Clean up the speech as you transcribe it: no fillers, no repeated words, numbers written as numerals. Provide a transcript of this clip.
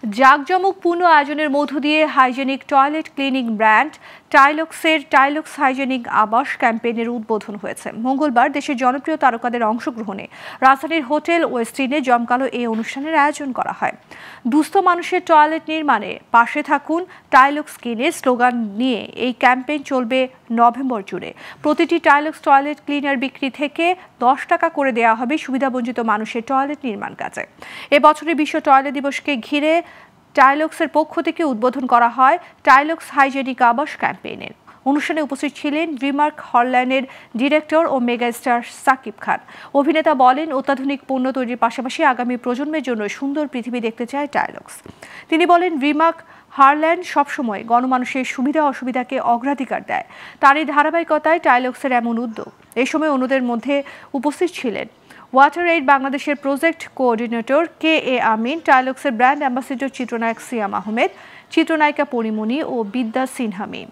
জাঁকজমকপূর্ণ আয়োজনের মধ্য দিয়ে হাইজেনিক টয়লেট ক্লিনিং ব্র্যান্ড টাইলক্সের টাইলক্স হাইজেনিক আবাস ক্যাম্পেইনের উদ্বোধন হয়েছে। মঙ্গলবার দেশের জনপ্রিয় তারকাদের অংশগ্রহণে রাজধানীর হোটেল ওয়েস্টিনে জমকালো এই অনুষ্ঠানের আয়োজন করা হয়। দুস্থ মানুষের টয়লেট নির্মাণে পাশে থাকুন, টাইলক্স কিনে স্লোগান নিয়ে এই ক্যাম্পেইন চলবে নভেম্বর জুড়ে। প্রতিটি টাইলক্স টয়লেট ক্লিনার বিক্রি থেকে 10 টাকা করে দেওয়া হবে সুবিধাবঞ্চিত মানুষের টয়লেট নির্মাণ কাজে। এবছরের বিশ্ব টয়লেট দিবসকে ঘিরে টাইলক্সের পক্ষ থেকে উদ্বোধন করা হয় টাইলক্স হাইজেনিক আবাস ক্যাম্পেইনের। অনুষ্ঠানে উপস্থিত ছিলেন রিমার্ক হল্যান্ডের ডিরেক্টর ও মেগাস্টার সাকিব খান। অভিনেতা বলেন, অত্যাধুনিক পণ্য তৈরির পাশাপাশি আগামী প্রজন্মের জন্য সুন্দর পৃথিবী দেখতে চায় টাইলক্স। তিনি বলেন, রিমার্ক হারল্যান্ড সবসময় গণমানুষের সুবিধা অসুবিধাকে অগ্রাধিকার দেয়। তার এই ধারাবাহিকতায় টাইলক্সের এমন উদ্যোগ। এ সময় অন্যদের মধ্যে উপস্থিত ছিলেন ওয়াটার এইড বাংলাদেশের প্রজেক্ট কোঅর্ডিনেটর KA আমিন, টাইলক্সের ব্র্যান্ড অ্যাম্বাসেডর চিত্রনায়ক সিয়াম আহমেদ, চিত্রনায়িকা পরিমণি ও বিদ্যা সিনহা মিম।